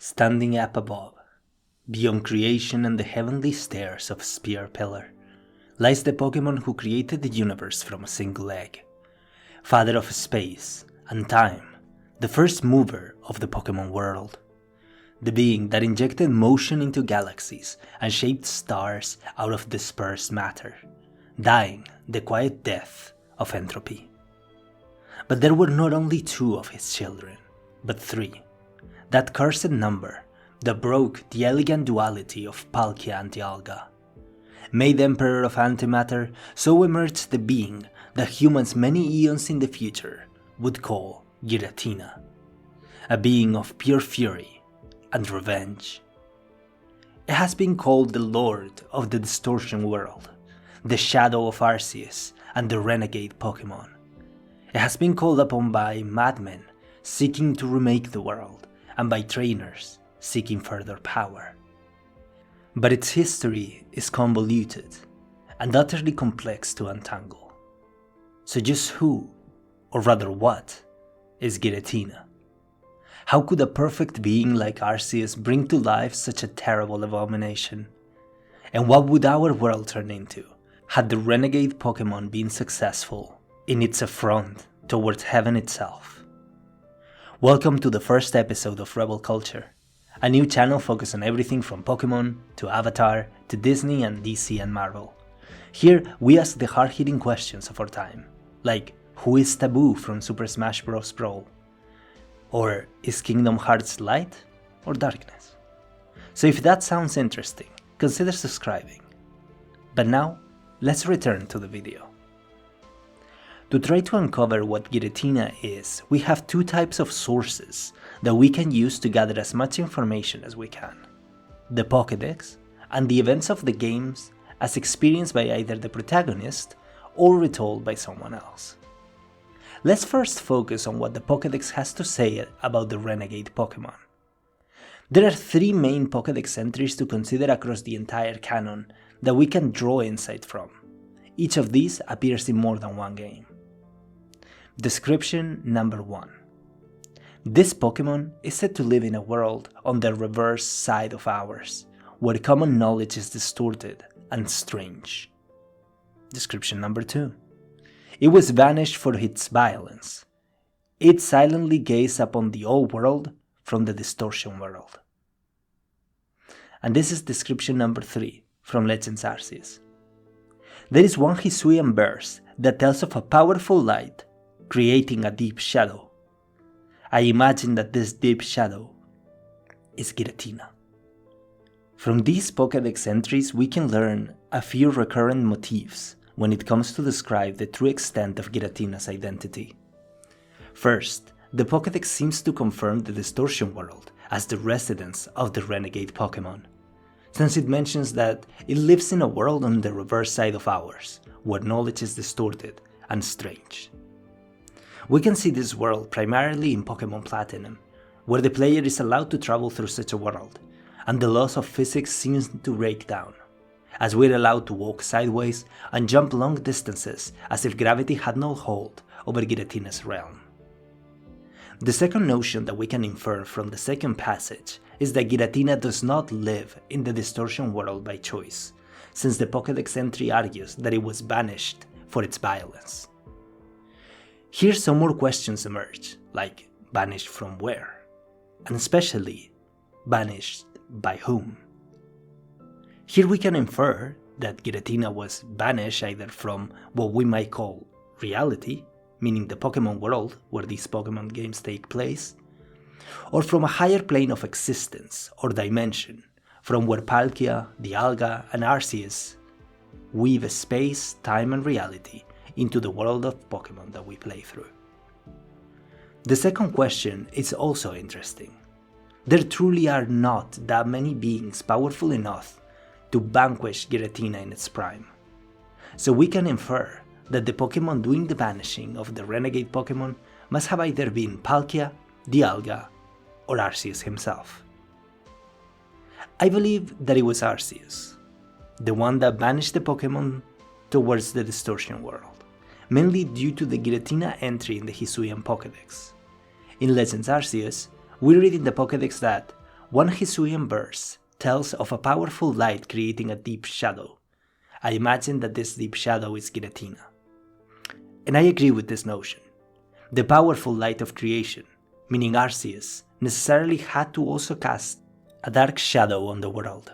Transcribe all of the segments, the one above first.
Standing up above, beyond creation and the heavenly stairs of Spear Pillar, lies the Pokémon who created the universe from a single egg. Father of space and time, the first mover of the Pokémon world. The being that injected motion into galaxies and shaped stars out of dispersed matter, dying the quiet death of entropy. But there were not only two of his children, but three. That cursed number that broke the elegant duality of Palkia and Dialga. Made Emperor of Antimatter, so emerged the being that humans many eons in the future would call Giratina. A being of pure fury and revenge. It has been called the Lord of the Distortion World, the Shadow of Arceus, and the Renegade Pokémon. It has been called upon by madmen seeking to remake the world, and by trainers seeking further power. But its history is convoluted and utterly complex to untangle. So just who, or rather what, is Giratina? How could a perfect being like Arceus bring to life such a terrible abomination? And what would our world turn into had the renegade Pokémon been successful in its affront towards heaven itself? Welcome to the first episode of Rebel Culture, a new channel focused on everything from Pokémon to Avatar to Disney and DC and Marvel. Here we ask the hard-hitting questions of our time, like who is Taboo from Super Smash Bros. Brawl? Or is Kingdom Hearts light or darkness? So if that sounds interesting, consider subscribing. But now, let's return to the video. To try to uncover what Giratina is, we have two types of sources that we can use to gather as much information as we can. The Pokédex, and the events of the games as experienced by either the protagonist or retold by someone else. Let's first focus on what the Pokédex has to say about the renegade Pokémon. There are three main Pokédex entries to consider across the entire canon that we can draw insight from. Each of these appears in more than one game. Description number 1. This Pokémon is said to live in a world on the reverse side of ours, where common knowledge is distorted and strange. Description number 2. It was banished for its violence. It silently gazed upon the old world from the distortion world. And this is description number 3 from Legends Arceus. There is one Hisuian verse that tells of a powerful light creating a deep shadow. I imagine that this deep shadow is Giratina. From these Pokédex entries we can learn a few recurrent motifs when it comes to describe the true extent of Giratina's identity. First, the Pokédex seems to confirm the Distortion World as the residence of the renegade Pokémon, since it mentions that it lives in a world on the reverse side of ours, where knowledge is distorted and strange. We can see this world primarily in Pokémon Platinum, where the player is allowed to travel through such a world, and the laws of physics seem to break down, as we're allowed to walk sideways and jump long distances as if gravity had no hold over Giratina's realm. The second notion that we can infer from the second passage is that Giratina does not live in the Distortion World by choice, since the Pokédex entry argues that it was banished for its violence. Here some more questions emerge, like banished from where? And especially, banished by whom? Here we can infer that Giratina was banished either from what we might call reality, meaning the Pokémon world where these Pokémon games take place, or from a higher plane of existence or dimension, from where Palkia, Dialga, and Arceus weave space, time, and reality into the world of Pokémon that we play through. The second question is also interesting. There truly are not that many beings powerful enough to vanquish Giratina in its prime. So we can infer that the Pokémon doing the banishing of the renegade Pokémon must have either been Palkia, Dialga, or Arceus himself. I believe that it was Arceus, the one that banished the Pokémon towards the Distortion World, mainly due to the Giratina entry in the Hisuian Pokédex. In Legends Arceus, we read in the Pokédex that one Hisuian verse tells of a powerful light creating a deep shadow. I imagine that this deep shadow is Giratina. And I agree with this notion. The powerful light of creation, meaning Arceus, necessarily had to also cast a dark shadow on the world,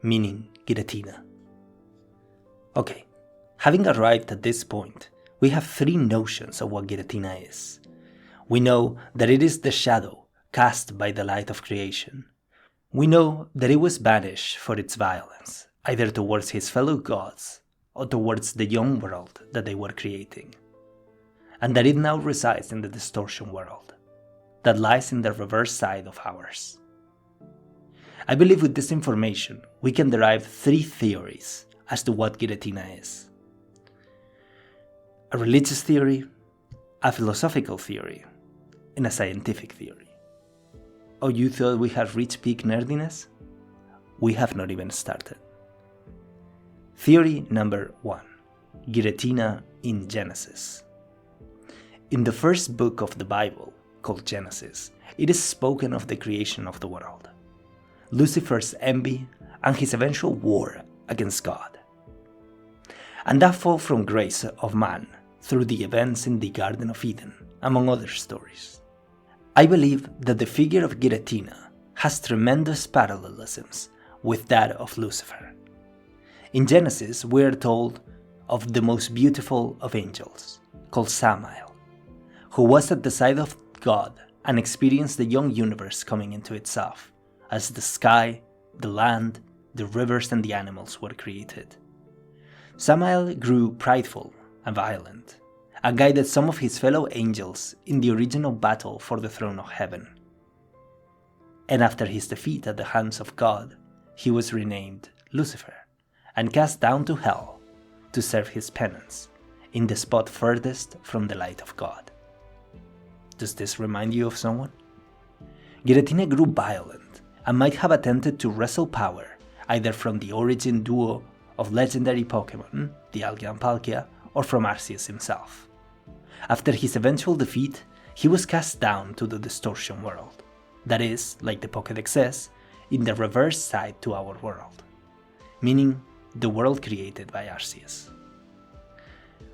meaning Giratina. Okay, having arrived at this point, we have three notions of what Giratina is. We know that it is the shadow cast by the light of creation. We know that it was banished for its violence, either towards his fellow gods or towards the young world that they were creating, and that it now resides in the distortion world, that lies in the reverse side of ours. I believe with this information we can derive three theories as to what Giratina is. A religious theory, a philosophical theory, and a scientific theory. Oh, you thought we had reached peak nerdiness? We have not even started. Theory number 1. Giratina in Genesis. In the first book of the Bible, called Genesis, it is spoken of the creation of the world, Lucifer's envy, and his eventual war against God, and that fall from grace of man through the events in the Garden of Eden, among other stories. I believe that the figure of Giratina has tremendous parallelisms with that of Lucifer. In Genesis, we are told of the most beautiful of angels, called Samael, who was at the side of God and experienced the young universe coming into itself, as the sky, the land, the rivers and the animals were created. Samael grew prideful and violent, and guided some of his fellow angels in the original battle for the throne of heaven. And after his defeat at the hands of God, he was renamed Lucifer, and cast down to hell to serve his penance in the spot furthest from the light of God. Does this remind you of someone? Giratina grew violent and might have attempted to wrestle power either from the origin duo of legendary Pokemon, the Algia and Palkia, or from Arceus himself. After his eventual defeat, he was cast down to the distortion world, that is, like the Pokédex says, in the reverse side to our world, meaning the world created by Arceus.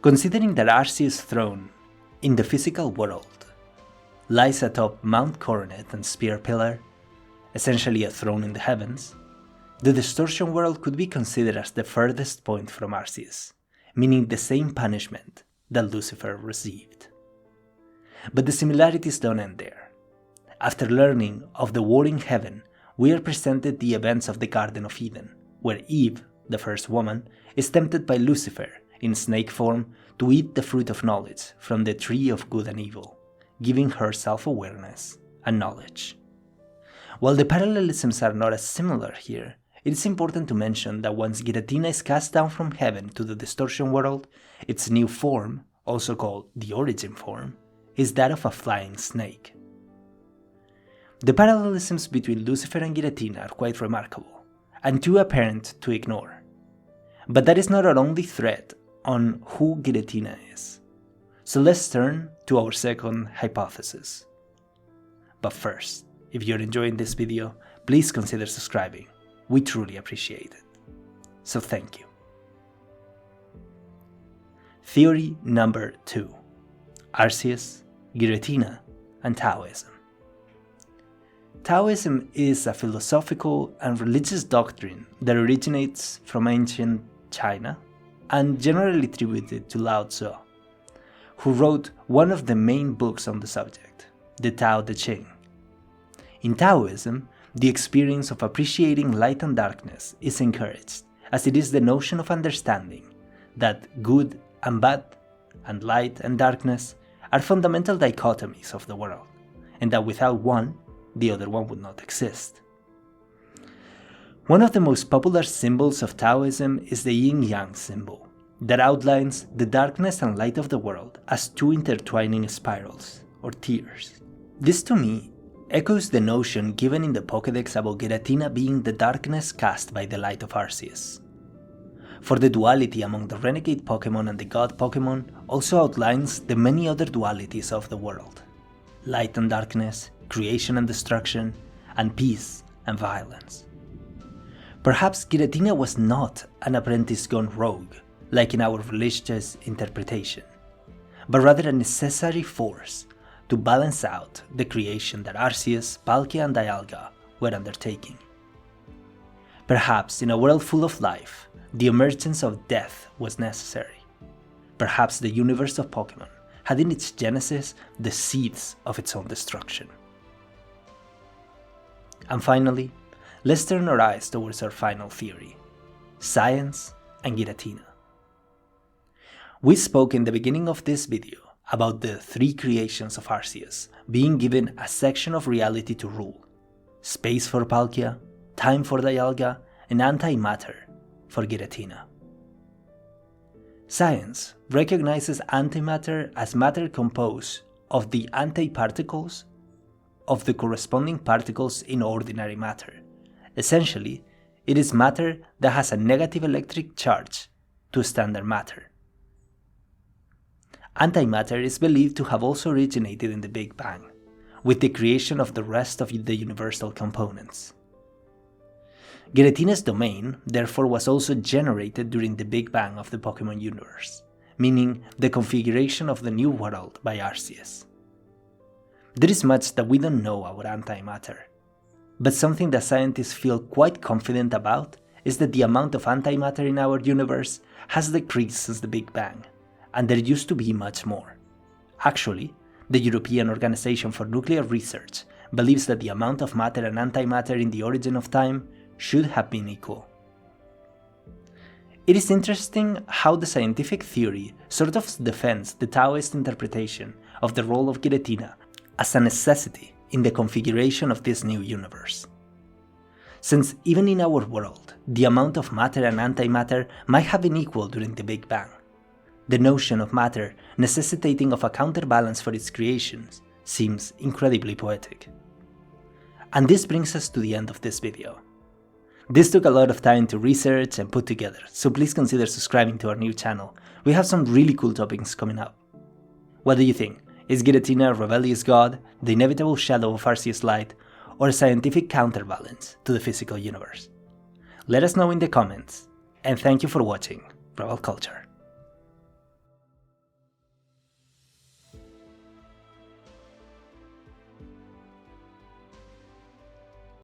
Considering that Arceus' throne in the physical world lies atop Mount Coronet and Spear Pillar, essentially a throne in the heavens, the distortion world could be considered as the furthest point from Arceus, meaning the same punishment that Lucifer received. But the similarities don't end there. After learning of the war in heaven, we are presented the events of the Garden of Eden, where Eve, the first woman, is tempted by Lucifer in snake form to eat the fruit of knowledge from the tree of good and evil, giving her self-awareness and knowledge. While the parallelisms are not as similar here, it is important to mention that once Giratina is cast down from heaven to the distortion world, its new form, also called the origin form, is that of a flying snake. The parallelisms between Lucifer and Giratina are quite remarkable, and too apparent to ignore. But that is not our only thread on who Giratina is. So let's turn to our second hypothesis. But first, if you're enjoying this video, please consider subscribing. We truly appreciate it. So thank you. Theory number 2. Arceus, Giratina, and Taoism. Taoism is a philosophical and religious doctrine that originates from ancient China and generally attributed to Lao Tzu, who wrote one of the main books on the subject, the Tao Te Ching. In Taoism, the experience of appreciating light and darkness is encouraged, as it is the notion of understanding that good and bad, and light and darkness are fundamental dichotomies of the world, and that without one, the other one would not exist. One of the most popular symbols of Taoism is the yin-yang symbol, that outlines the darkness and light of the world as two intertwining spirals, or tiers. This to me echoes the notion given in the Pokédex about Giratina being the darkness cast by the light of Arceus. For the duality among the renegade Pokémon and the god Pokémon also outlines the many other dualities of the world: light and darkness, creation and destruction, and peace and violence. Perhaps Giratina was not an apprentice gone rogue, like in our religious interpretation, but rather a necessary force to balance out the creation that Arceus, Palkia, and Dialga were undertaking. Perhaps in a world full of life, the emergence of death was necessary. Perhaps the universe of Pokemon had in its genesis the seeds of its own destruction. And finally, let's turn our eyes towards our final theory: science and Giratina. We spoke in the beginning of this video about the three creations of Arceus being given a section of reality to rule: space for Palkia, time for Dialga, and antimatter for Giratina. Science recognizes antimatter as matter composed of the antiparticles of the corresponding particles in ordinary matter. Essentially, it is matter that has a negative electric charge to standard matter. Antimatter is believed to have also originated in the Big Bang, with the creation of the rest of the universal components. Giratina's domain, therefore, was also generated during the Big Bang of the Pokemon universe, meaning the configuration of the new world by Arceus. There is much that we don't know about antimatter, but something that scientists feel quite confident about is that the amount of antimatter in our universe has decreased since the Big Bang, and there used to be much more. Actually, the European Organization for Nuclear Research believes that the amount of matter and antimatter in the origin of time should have been equal. It is interesting how the scientific theory sort of defends the Taoist interpretation of the role of Giratina as a necessity in the configuration of this new universe. Since even in our world, the amount of matter and antimatter might have been equal during the Big Bang, the notion of matter necessitating of a counterbalance for its creations seems incredibly poetic. And this brings us to the end of this video. This took a lot of time to research and put together, so please consider subscribing to our new channel. We have some really cool topics coming up. What do you think? Is Giratina a rebellious god, the inevitable shadow of Arceus' light, or a scientific counterbalance to the physical universe? Let us know in the comments, and thank you for watching Rebel Culture.